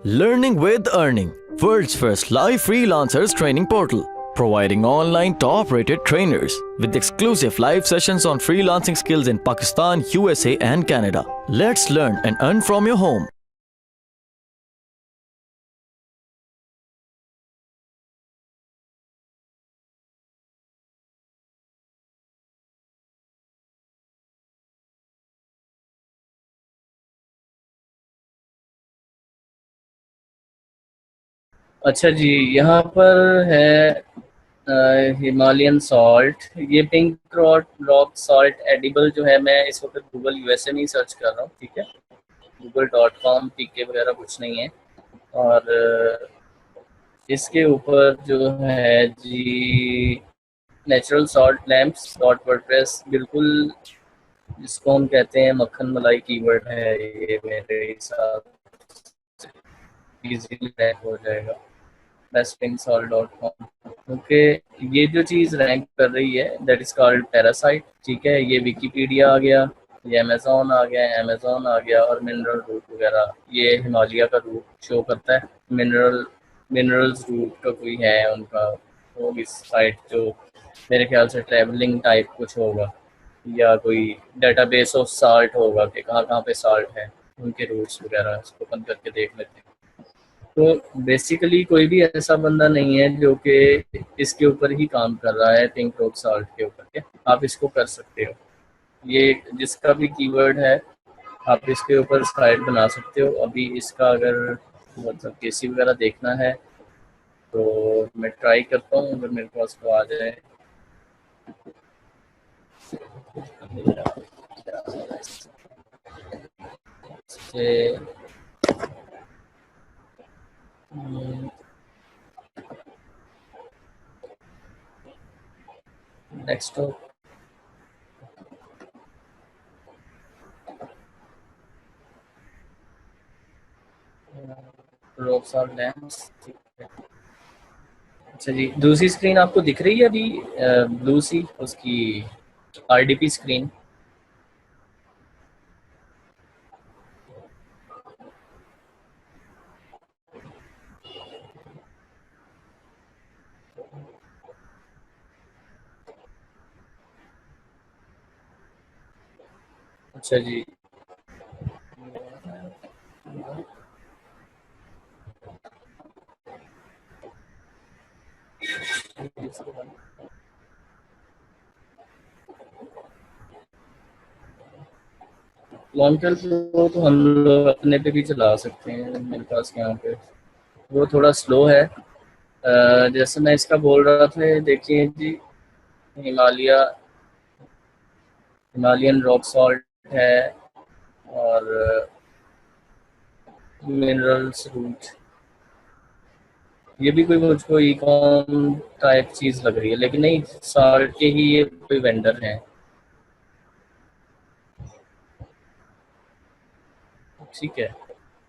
Learning with Earning, world's first live freelancers training portal, providing online top-rated trainers with exclusive live sessions on freelancing skills in Pakistan, USA and Canada. Let's learn and earn from your home. अच्छा जी, यहाँ पर है Himalayan salt. ये pink rock salt edible जो है, मैं इस वक्त गूगल यूएसए में ही सर्च कर रहा हूँ। ठीक है, google.com पीके वगैरह कुछ नहीं है। और इसके ऊपर जो है जी, natural salt lamps dot WordPress, बिल्कुल जिसको हम कहते हैं मक्खन मलाई कीवर्ड है ये, मेरे हिसाब से इजीली रैंक हो जाएगा bestpinsol.com। ओके, ये जो चीज़ रैंक कर रही है दैट इज़ कॉल्ड पैरासाइट। ठीक है, ये विकीपीडिया आ गया, ये अमेजोन आ गया, अमेजोन आ गया, और मिनरल रूट वगैरह ये हिमालय का रूट शो करता है। मिनरल्स रूट का कोई है उनका होगी साइट, जो मेरे ख्याल से ट्रैवलिंग टाइप कुछ होगा, या कोई डेटाबेस ऑफ साल्ट होगा कि कहाँ कहाँ पे साल्ट है, उनके रूट्स वगैरह इसको ओपन करके देख लेते हैं। तो बेसिकली कोई भी ऐसा बंदा नहीं है जो कि इसके ऊपर ही काम कर रहा है, पिंक रॉक सॉल्ट के ऊपर के। आप इसको कर सकते हो, ये जिसका भी कीवर्ड है आप इसके ऊपर साइट बना सकते हो। अभी इसका अगर मतलब केसी वगैरह देखना है तो मैं ट्राई करता हूँ, अगर मेरे पास तो आ जाए। Desktop, rock salt lamps. अच्छा जी, दूसरी स्क्रीन आपको दिख रही है अभी, ब्लू सी उसकी आरडीपी स्क्रीन। अच्छा जी, लॉन्ग प्रो तो हम लोग अपने पे भी चला सकते हैं, मेरे पास यहाँ पे वो थोड़ा स्लो है। जैसे मैं इसका बोल रहा था, देखिए जी, हिमालय हिमालयन रॉक सॉल्ट है, और मिनरल्स रूट, ये भी कोई मुझको ई कॉम टाइप चीज़ लग रही है, लेकिन नहीं, सॉल्ट के ही ये कोई वेंडर हैं। ठीक है,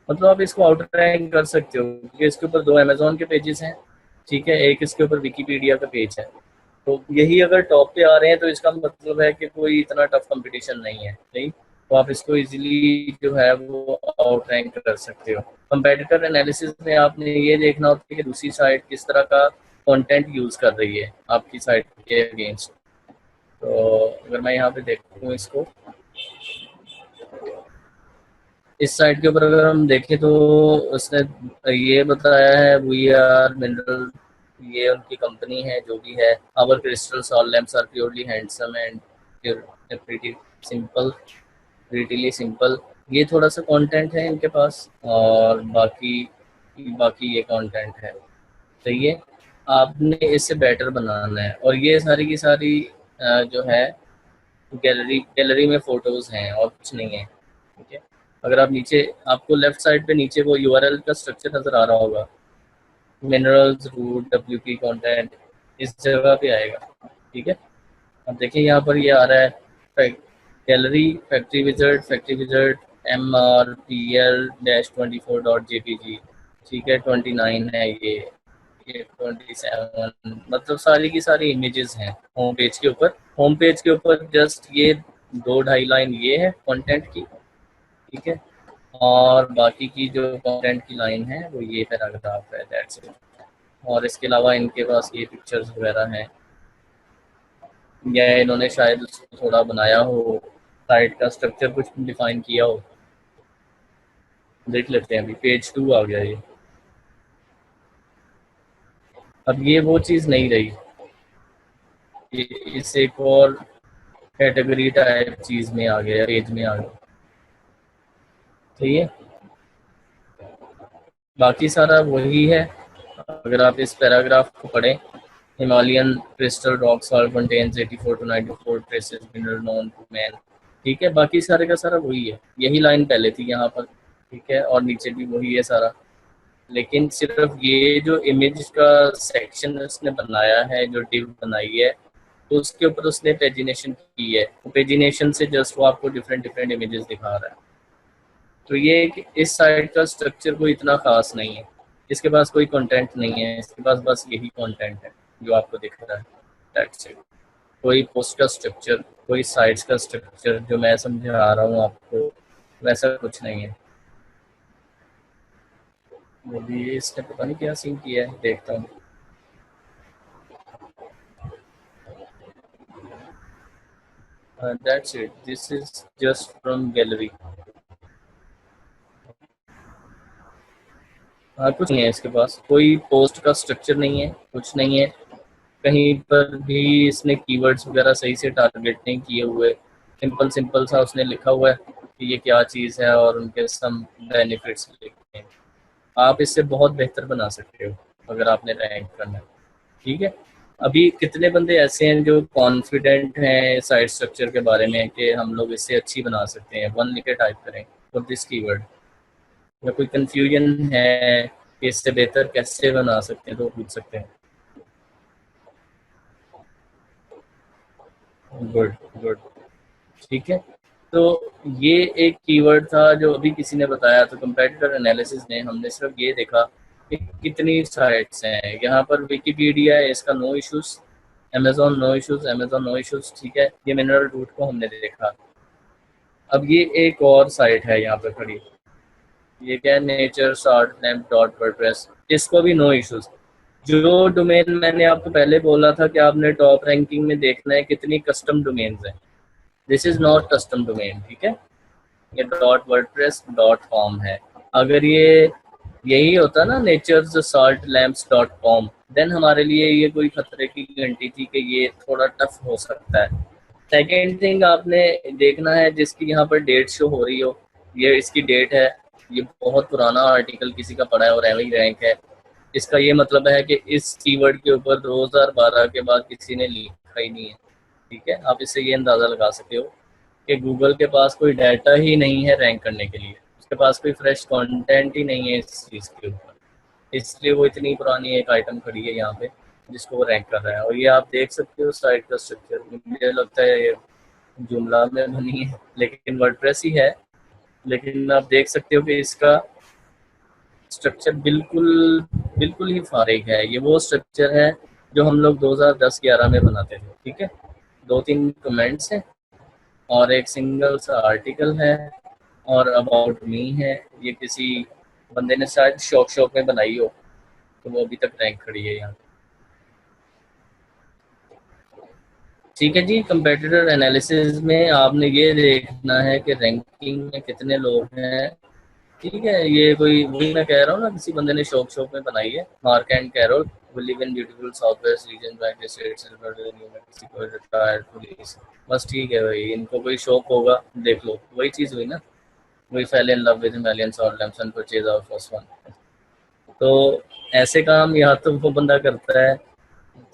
मतलब आप इसको आउटर रैंक कर सकते हो क्योंकि इसके ऊपर 2 अमेजोन के पेजेस हैं। ठीक है, एक इसके ऊपर विकीपीडिया का पेज है। तो यही अगर टॉप पे आ रहे हैं तो इसका मतलब है कि कोई इतना टफ कंपटीशन नहीं है, नहीं तो आप इसको इजीली जो है वो आउट रैंक कर सकते हो। कंपेटिटर एनालिसिस में आपने ये देखना होता है कि दूसरी साइट किस तरह का कंटेंट यूज़ कर रही है आपकी साइट के अगेंस्ट। तो अगर मैं यहाँ पे देखूँ इसको, इस साइट के ऊपर अगर हम देखें तो उसने ये बताया है वी आर मिनरल, ये उनकी कंपनी है जो भी है। Our crystal salt lamps are purely handsome and pretty simple, prettily simple. ये थोड़ा सा कंटेंट है इनके पास, और बाकी बाकी ये कंटेंट है। तो ये आपने इससे बेटर बनाना है, और ये सारी की सारी जो है गैलरी गैलरी में फोटोज हैं और कुछ नहीं है। ठीक है, अगर आप नीचे, आपको लेफ्ट साइड पे नीचे वो यूआरएल का स्ट्रक्चर नजर आ रहा होगा, मिनरल्स रूट डब्ल्यूपी कंटेंट, इस जगह पे आएगा। ठीक है, अब देखिए यहाँ पर ये आ रहा है गैलरी फैक्ट्री विजिट MRPL-24.jpg। ठीक है, 29 है ये 27, मतलब सारी की सारी इमेजेस हैं होम पेज के ऊपर। होम पेज के ऊपर जस्ट ये 2-2.5 लाइन ये है कंटेंट की। ठीक है, और बाकी की जो कंटेंट की लाइन है वो ये पैराग्राफ है, दैट्स इट। और इसके अलावा इनके पास ये पिक्चर्स वगैरह हैं, या इन्होंने शायद उसको थोड़ा बनाया हो, साइट का स्ट्रक्चर कुछ डिफाइन किया हो। देख लेते हैं, अभी पेज 2 आ गया ये। अब ये वो चीज़ नहीं रही, ये इस एक और कैटेगरी टाइप चीज़ में आ गया, पेज में आ गया। ठीक है, बाकी सारा वही है। अगर आप इस पैराग्राफ को पढ़ें, Himalayan crystal rock salt contains 84 to 94 traces mineral known to man. ठीक है, बाकी सारे का सारा वही है, यही लाइन पहले थी यहाँ पर। ठीक है, और नीचे भी वही है सारा, लेकिन सिर्फ ये जो इमेज का सेक्शन उसने बनाया है, जो डिव बनाई है, तो उसके ऊपर उसने पेजिनेशन की है। पेजिनेशन से जस्ट वो आपको डिफरेंट डिफरेंट इमेजेस दिखा रहा है। तो ये इस साइट का स्ट्रक्चर कोई इतना खास नहीं है, इसके पास कोई कंटेंट नहीं है, इसके पास बस यही कंटेंट है जो आपको दिख रहा है, दैट्स इट। कोई पोस्ट का स्ट्रक्चर, कोई साइट्स का स्ट्रक्चर जो मैं समझा रहा हूँ आपको, वैसा कुछ नहीं है। वो भी इसने पता नहीं क्या सीन किया है, देखता हूँ। That's it. This is just from gallery. कुछ नहीं है इसके पास, कोई पोस्ट का स्ट्रक्चर नहीं है, कुछ नहीं है। कहीं पर भी इसने कीवर्ड्स वगैरह सही से टारगेट नहीं किए हुए, सिंपल सिंपल सा उसने लिखा हुआ है कि ये क्या चीज़ है और उनके सम बेनिफिट्स लिखे हैं। आप इससे बहुत बेहतर बना सकते हो अगर आपने रैंक करना है। ठीक है, अभी कितने बंदे ऐसे हैं जो कॉन्फिडेंट हैं साइट स्ट्रक्चर के बारे में कि हम लोग इससे अच्छी बना सकते हैं, वन लिख के टाइप करें फॉर दिस कीवर्ड, या कोई कंफ्यूजन है कि इससे बेहतर कैसे बना सकते हैं तो पूछ सकते हैं। गुड गुड, ठीक है। तो ये एक कीवर्ड था जो अभी किसी ने बताया, तो कंपेटिटर एनालिसिस में हमने सिर्फ ये देखा कि कितनी साइट्स हैं। यहाँ पर विकिपीडिया है, इसका no issues, Amazon no issues, Amazon no issues, ठीक है। ये मिनरल रूट को हमने देखा। अब ये एक और साइट है यहाँ पे खड़ी, ये क्या है, nature short lamp dot WordPress, इसको भी नो इश्यूज। जो डोमेन मैंने आपको पहले बोला था कि आपने टॉप रैंकिंग में देखना है कितनी कस्टम डोमेन्स हैं, this is not custom domain, ठीक है। ये डॉट वर्डप्रेस डॉट कॉम है। अगर ये यही होता ना nature's salt lamps dot com, then हमारे लिए ये कोई खतरे की घंटी थी कि ये थोड़ा टफ हो सकता है। सेकेंड थिंग आपने देखना है, जिसकी यहाँ पर डेट शो हो रही हो, ये इसकी डेट है, ये बहुत पुराना आर्टिकल किसी का पढ़ा है और एवरी रैंक है। इसका ये मतलब है कि इस कीवर्ड के ऊपर 2012 के बाद किसी ने लिखा ही नहीं है, ठीक है। आप इससे ये अंदाज़ा लगा सकते हो कि गूगल के पास कोई डाटा ही नहीं है रैंक करने के लिए, उसके पास कोई फ्रेश कंटेंट ही नहीं है इस चीज़ के ऊपर, इसलिए वो इतनी पुरानी एक आइटम खड़ी है यहाँ पे जिसको वो रैंक कर रहा है। और ये आप देख सकते हो साइट का स्ट्रक्चर, मुझे लगता है ये जुमला में बनी है लेकिन वर्डप्रेस ही है, लेकिन आप देख सकते हो कि इसका स्ट्रक्चर बिल्कुल बिल्कुल ही फारिग है। ये वो स्ट्रक्चर है जो हम लोग 2010-11 में बनाते थे, ठीक है। 2-3 कमेंट्स हैं और एक सिंगल सा आर्टिकल है और अबाउट मी है। ये किसी बंदे ने शायद शौक शौक में बनाई हो, तो वो अभी तक रैंक खड़ी है यहाँ, ठीक है जी। कंपेटिटर एनालिसिस में आपने ये देखना है कि रैंकिंग में कितने लोग हैं, ठीक है। ये कोई वही मैं कह रहा हूँ ना, किसी बंदे ने शौक शौक में बनाई है। Mark and Carol will live in beautiful southwest region United States and New Mexico, retired police। बस ठीक है भाई, इनको कोई शौक होगा, देख लो वही चीज़ हुई ना, वही fell in love with Himalayan salt lamps and purchase our first one. तो ऐसे काम या तो वो बंदा करता है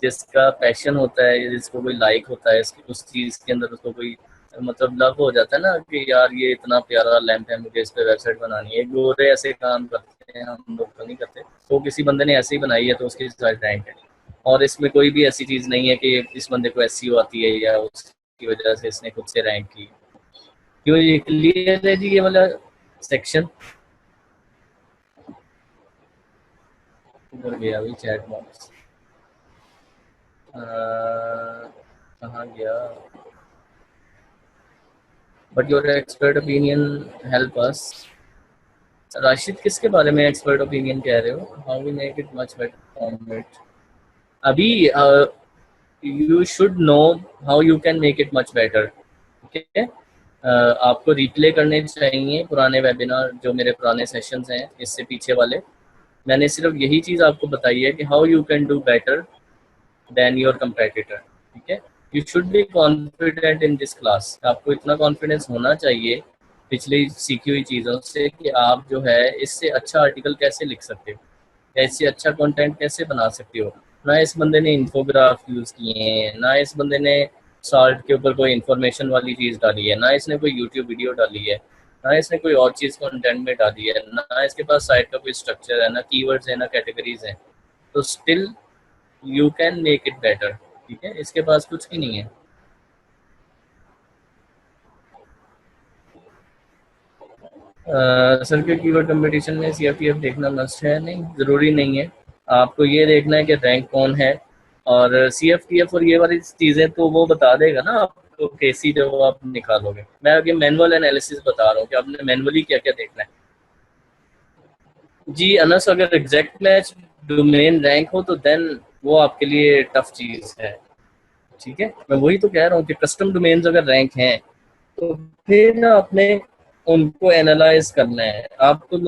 जिसका पैशन होता है, जिसको कोई लाइक होता है उस चीज़ के अंदर, उसको कोई मतलब लव हो जाता है ना कि यार ये इतना प्यारा लैंप है, मुझे इस पे वेबसाइट बनानी है। गोरे ऐसे काम करते हैं, हम लोग तो नहीं करते। तो किसी बंदे ने ऐसे ही बनाई है तो उसकी साइट रैंक है। और इसमें कोई भी ऐसी चीज़ नहीं है कि इस बंदे को एसईओ आती है या उसकी वजह से इसने खुद से रैंक की। क्यों, ये क्लियर है जी ये वाला सेक्शन? उधर गया भाई चैट बॉक्स, कहाँ गया? But your expert opinion help us. Rashid किसके बारे में एक्सपर्ट ओपिनियन कह रहे हो? How we make it much better form it? अभी you should know how you can make it much better, ठीक है? आपको रिप्ले करने चाहिए पुराने वेबिनार, जो मेरे पुराने सेशंस हैं इससे पीछे वाले। मैंने सिर्फ यही चीज़ आपको बताई है कि how you can do better than your competitor, ठीक है? You should be confident in this class. आपको इतना कॉन्फिडेंस होना चाहिए पिछली सीखी हुई चीज़ों से कि आप जो है इससे अच्छा आर्टिकल कैसे लिख सकते हो, ऐसे अच्छा कंटेंट कैसे बना सकते हो। ना इस बंदे ने इन्फोग्राफ यूज़ किए हैं, ना इस बंदे ने साल्ट के ऊपर कोई इन्फॉर्मेशन वाली चीज़ डाली है, ना इसने कोई यूट्यूब वीडियो डाली है, ना इसने कोई और चीज़ कंटेंट में डाली है, ना इसके पास साइट का कोई स्ट्रक्चर है, ना कीवर्ड्स है, ना कैटेगरीज हैं। तो still you can make it better, ठीक है? इसके पास कुछ भी नहीं है। सर के कीवर्ड कंपटीशन में CFTF देखना मस्ट है? नहीं, ज़रूरी नहीं है। आपको ये देखना है कि रैंक कौन है, और CFTF और ये वाली चीज़ें तो वो बता देगा ना आपको, केसी जो आप निकालोगे। मैं अभी मैनुअल एनालिसिस बता रहा हूँ कि आपने मैनुअली क्या क्या देखना है। जी अनस, अगर एग्जैक्ट मैच डोमेन रैंक हो तो देन वो आपके लिए टफ चीज़ है, ठीक है? मैं वही तो कह रहा हूँ कि कस्टम डोमेन्स अगर रैंक हैं तो फिर ना आपने उनको एनालाइज करना है। आपको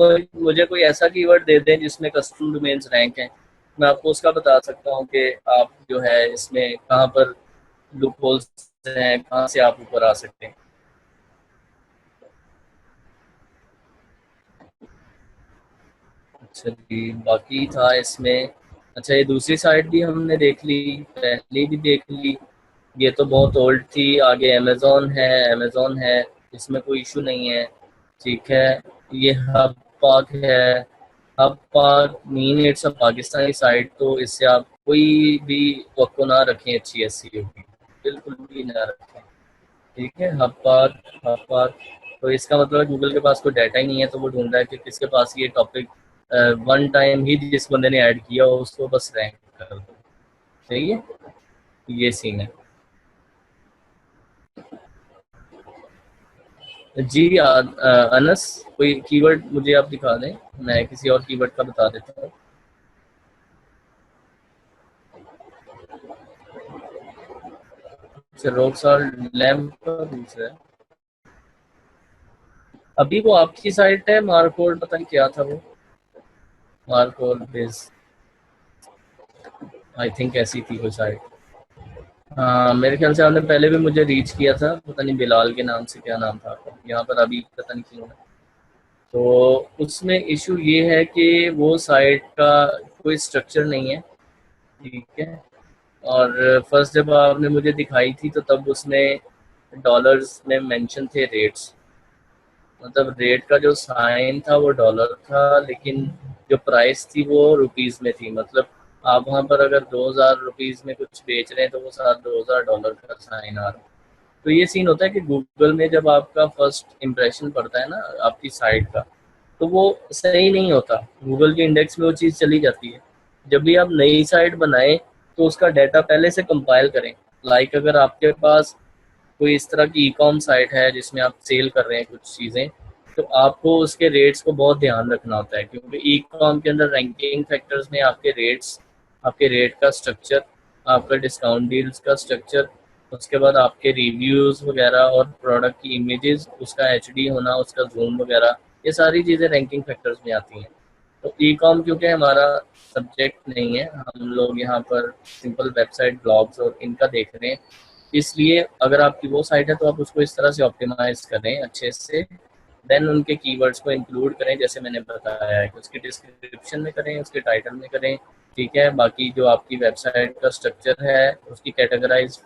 मुझे कोई ऐसा कीवर्ड दे दें जिसमें कस्टम डोमेन्स रैंक हैं, मैं आपको उसका बता सकता हूँ कि आप जो है इसमें कहाँ पर लूप होल्स हैं, कहाँ से आप ऊपर आ सकते हैं। अच्छा जी, बाकी था इसमें। अच्छा, ये दूसरी साइड भी हमने देख ली, पहले भी देख ली। ये तो बहुत ओल्ड थी। आगे अमेज़ॉन है, इसमें कोई इशू नहीं है, ठीक है? ये हब पाक है। हब पाक mean it's a Pakistani site, तो इससे आप कोई भी तवक्को ना रखें अच्छी एसईओ की, बिल्कुल भी ना रखें, ठीक है? हब पाक तो इसका मतलब गूगल के पास कोई डाटा ही नहीं है, तो वो ढूंढ रहा है कि किसके पास ये टॉपिक वन टाइम ही जिस बंदे ने ऐड किया हो उसको बस रैंक कर दो, सही है? ये सीन है जी। अनस, कोई कीवर्ड मुझे आप दिखा दें, मैं किसी और कीवर्ड का बता देता हूँ। रॉक सॉल्ट लैम्प का दूसरा है। अभी वो आपकी साइट है मार्कोड, पता नहीं क्या था वो, मार्कोड बेस, आई थिंक ऐसी थी कोई साइट। हाँ, मेरे ख्याल से आपने पहले भी मुझे रीच किया था, पता नहीं बिलाल के नाम से, क्या नाम था आपका यहाँ पर, अभी पता नहीं क्यों है। तो उसमें इशू ये है कि वो साइट का कोई स्ट्रक्चर नहीं है, ठीक है? और फर्स्ट जब आपने मुझे दिखाई थी तो तब उसमें डॉलर्स में मेंशन थे रेट्स, मतलब रेट का जो साइन था वो डॉलर था, लेकिन जो प्राइस थी वो रुपीस में थी। मतलब आप वहाँ पर अगर 2000 रुपीस में कुछ बेच रहे हैं तो वो साथ $2000 का साइन आ रहा है। तो ये सीन होता है कि गूगल में जब आपका फर्स्ट इम्प्रेशन पड़ता है ना आपकी साइट का, तो वो सही नहीं होता, गूगल के इंडेक्स में वो चीज़ चली जाती है। जब भी आप नई साइट बनाएं तो उसका डाटा पहले से कंपाइल करें। लाइक अगर आपके पास कोई इस तरह की ई कॉम साइट है जिसमें आप सेल कर रहे हैं कुछ चीज़ें, तो आपको उसके रेट्स को बहुत ध्यान रखना होता है, क्योंकि ई कॉम के अंदर रैंकिंग फैक्टर्स में आपके रेट्स, आपके रेट का स्ट्रक्चर, आपका डिस्काउंट डील्स का स्ट्रक्चर, उसके बाद आपके रिव्यूज़ वगैरह और प्रोडक्ट की इमेजेस, उसका एचडी होना, उसका जूम वगैरह, ये सारी चीज़ें रैंकिंग फैक्टर्स में आती हैं। तो ई कॉम क्योंकि हमारा सब्जेक्ट नहीं है, हम लोग यहाँ पर सिंपल वेबसाइट ब्लॉग्स और इनका देख रहे हैं, इसलिए अगर आपकी वो साइट है तो आप उसको इस तरह से ऑप्टिमाइज करें अच्छे से, देन उनके कीवर्ड्स को इंक्लूड करें जैसे मैंने बताया है कि उसके डिस्क्रिप्शन में करें, उसके टाइटल में करें, ठीक है? बाकी जो आपकी वेबसाइट का स्ट्रक्चर है उसकी कैटेगराइज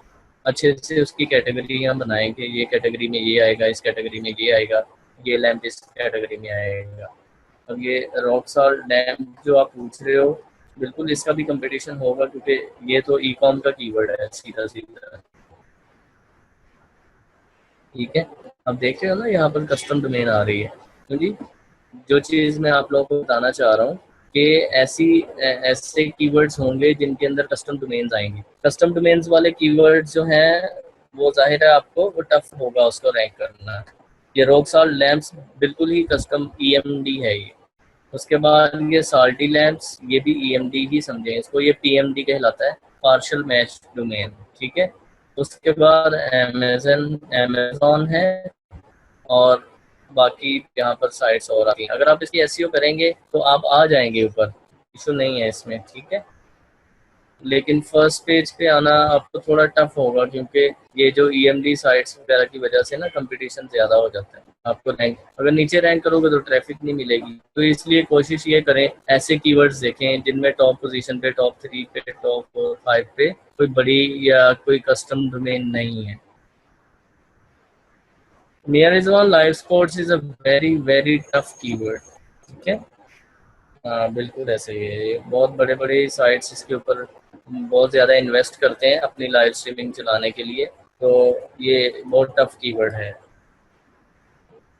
अच्छे से, उसकी कैटेगरियाँ बनाएं कि ये कैटेगरी में ये आएगा, इस कैटेगरी में ये आएगा, ये लैम्प इस कैटेगरी में आएगा। अब ये रॉक सॉल्ट लैम्प जो आप पूछ रहे हो, बिल्कुल इसका भी कंपटीशन होगा, क्योंकि ये तो ई कॉम का कीवर्ड है सीधा सीधा, ठीक है? अब देख रहे हो ना यहाँ पर कस्टम डोमेन आ रही है, तो जी जो चीज़ मैं आप लोगों को बताना चाह रहा हूँ कि ऐसे कीवर्ड्स होंगे जिनके अंदर कस्टम डोमेन्स आएंगे। कस्टम डोमेन्स वाले कीवर्ड्स जो हैं वो जाहिर है आपको वो टफ होगा उसको रैंक करना, ये रॉक सॉल्ट लैंप्स बिल्कुल ही कस्टम EMD है ये। उसके बाद ये साल्टी लैंप्स, ये भी EMD ही समझें इसको, ये PMD कहलाता है, पार्शियल मैच डोमेन, ठीक है। उसके बाद अमेजन है, और बाकी यहाँ पर साइट्स और आती हैं। अगर आप इसकी SEO करेंगे तो आप आ जाएंगे ऊपर, इशू नहीं है इसमें, ठीक है। लेकिन फर्स्ट पेज पे आना आपको थोड़ा टफ होगा, क्योंकि ये जो EMD साइट्स वगैरह की वजह से ना कंपटीशन ज़्यादा हो जाता है। आपको रैंक, अगर नीचे रैंक करोगे तो ट्रैफिक नहीं मिलेगी, तो इसलिए कोशिश ये करें ऐसे कीवर्ड्स देखें जिनमें टॉप पोजीशन पे, टॉप 3 पे, टॉप 5 पे कोई बड़ी या कोई कस्टम डोमेन नहीं है। Mierizon live sports is a very very tough keyword, ठीक है। हाँ बिल्कुल ऐसे ही है, ये बहुत बड़े बड़े साइट्स इसके ऊपर बहुत ज़्यादा इन्वेस्ट करते हैं अपनी लाइव स्ट्रीमिंग चलाने के लिए, तो ये बहुत टफ कीवर्ड है,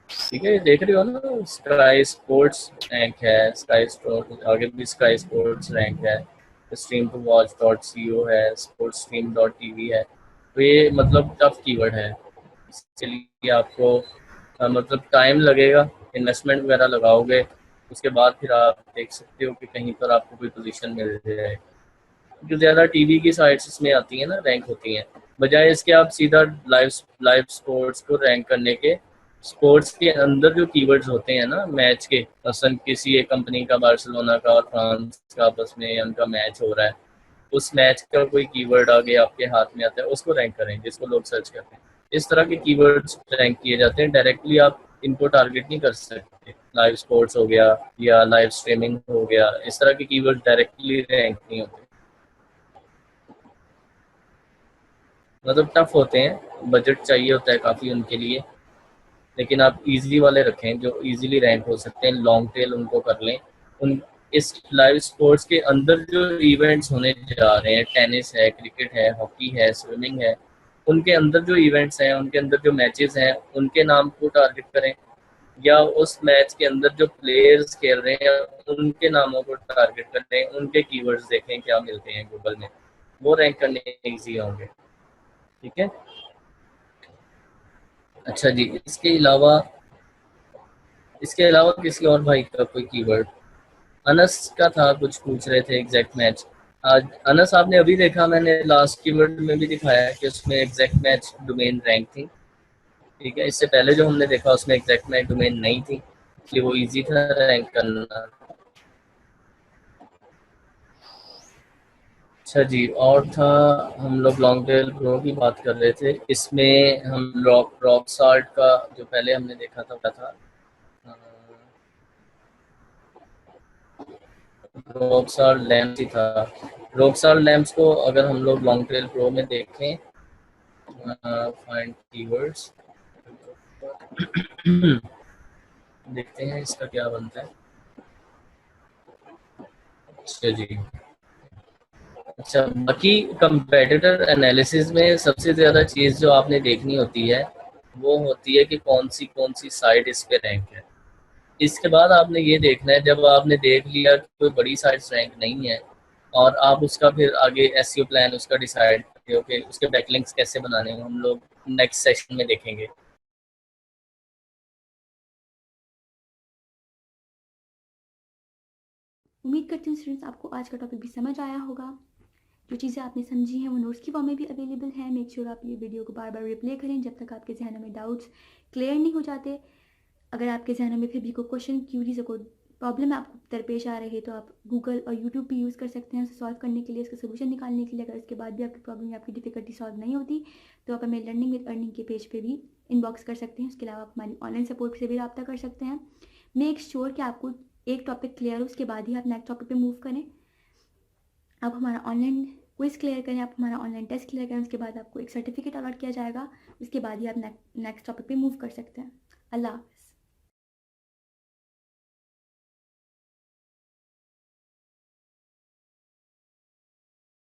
ठीक है। देख रहे हो ना, स्काई स्पोर्ट्स रैंक है, स्काई स्पोर्ट्स आगे भी स्काई स्पोर्ट्स रैंक है, स्ट्रीम टू वॉच .co है, स्पोर्ट्स स्ट्रीम .tv है, तो ये मतलब टफ कीवर्ड है। इसलिए आपको मतलब टाइम लगेगा, इन्वेस्टमेंट वगैरह लगाओगे, उसके बाद फिर आप देख सकते हो कि कहीं पर आपको कोई पोजीशन मिल जाए। जो ज़्यादा टीवी की साइट्स इसमें आती हैं ना, रैंक होती हैं, बजाय इसके आप सीधा लाइव लाइव स्पोर्ट्स को रैंक करने के, स्पोर्ट्स के अंदर जो कीवर्ड्स होते हैं ना मैच के, मसलन किसी एक कंपनी का, बार्सिलोना का और फ्रांस का आपस में उनका मैच हो रहा है, उस मैच का कोई कीवर्ड आगे आपके हाथ में आता है, उसको रैंक करें जिसको लोग सर्च करते हैं। इस तरह के कीवर्ड्स रैंक किए जाते हैं, डायरेक्टली आप इनको टारगेट नहीं कर सकते। लाइव स्पोर्ट्स हो गया या लाइव स्ट्रीमिंग हो गया, इस तरह के कीवर्ड डायरेक्टली रैंक नहीं होते, मतलब टफ होते हैं, बजट चाहिए होता है काफ़ी उनके लिए। लेकिन आप इजी वाले रखें जो इजीली रैंक हो सकते हैं, लॉन्ग टेल उनको कर लें। उन इस लाइव स्पोर्ट्स के अंदर जो इवेंट्स होने जा रहे हैं, टेनिस है, क्रिकेट है, हॉकी है, स्विमिंग है, उनके अंदर जो इवेंट्स हैं, उनके अंदर जो मैचेस हैं, उनके नाम को टारगेट करें, या उस मैच के अंदर जो प्लेयर्स खेल रहे हैं उनके नामों को टारगेट करें, उनके कीवर्ड्स देखें क्या मिलते हैं गूगल में, वो रैंक करने ईजी होंगे, ठीक है। अच्छा जी, इसके अलावा किसी और भाई का कोई कीवर्ड, अनस का था, कुछ पूछ रहे थे एग्जैक्ट मैच। आज अनस आपने अभी देखा, मैंने लास्ट कीवर्ड में भी दिखाया कि उसमें एग्जैक्ट मैच डोमेन रैंक थी, ठीक है। इससे पहले जो हमने देखा उसमें एग्जैक्ट मैच डोमेन नहीं थी, इसलिए वो इजी था रैंक करना। अच्छा जी, और था, हम लोग लॉन्ग टेल प्रो की बात कर रहे थे, इसमें हम रॉक साल्ट का जो पहले हमने देखा था क्या था, रॉक साल्ट लैम्प्स ही था। रॉक साल्ट लैम्प्स को अगर हम लोग लॉन्ग टेल प्रो में देखें, फाइंड कीवर्ड्स देखते हैं इसका क्या बनता है। अच्छा जी, अच्छा बाकी कंपेटिटर एनालिसिस में सबसे ज़्यादा चीज़ जो आपने देखनी होती है वो होती है कि कौन सी साइट इस पे रैंक है। इसके बाद आपने ये देखना है, जब आपने देख लिया कि कोई बड़ी साइट्स रैंक नहीं है, और आप उसका फिर आगे SEO प्लान उसका डिसाइड करते हो कि उसके बैकलिंक्स कैसे बनाने हैं, हम लोग नेक्स्ट सेशन में देखेंगे। उम्मीद करती हूँ स्टूडेंट्स आपको आज का टॉपिक भी समझ आया होगा। जो चीज़ें आपने समझी हैं वो नोट्स की फॉर्म में भी अवेलेबल है। मेक श्योर आप ये वीडियो को बार बार रिप्ले करें जब तक आपके जहनों में डाउट्स क्लियर नहीं हो जाते। अगर आपके जहनों में फिर भी कोई क्वेश्चन, क्यूरीज, कोई प्रॉब्लम आपको दरपेश आ रही है तो आप गूगल और यूट्यूब भी यूज़ कर सकते हैं उसे सॉल्व करने के लिए, इसका सोल्यूशन निकालने के लिए। अगर इसके बाद भी आपकी प्रॉब्लम या आपकी डिफिकल्टी सॉल्व नहीं होती तो आप हमें लर्निंग विद अर्निंग के पेज पे भी इनबॉक्स कर सकते हैं। उसके अलावा आप हमारी ऑनलाइन सपोर्ट से भी रब्ता कर सकते हैं। मेक श्योर कि आपको एक टॉपिक क्लियर हो, उसके बाद ही आप नेक्स्ट टॉपिक पे मूव करें। आप हमारा ऑनलाइन क्विज क्लियर करें, आप हमारा ऑनलाइन टेस्ट क्लियर करें, उसके बाद आपको एक सर्टिफिकेट अलॉट किया जाएगा। उसके बाद ही आप नेक्स्ट टॉपिक पे मूव कर सकते हैं। अल्लाह हाफ़िज़।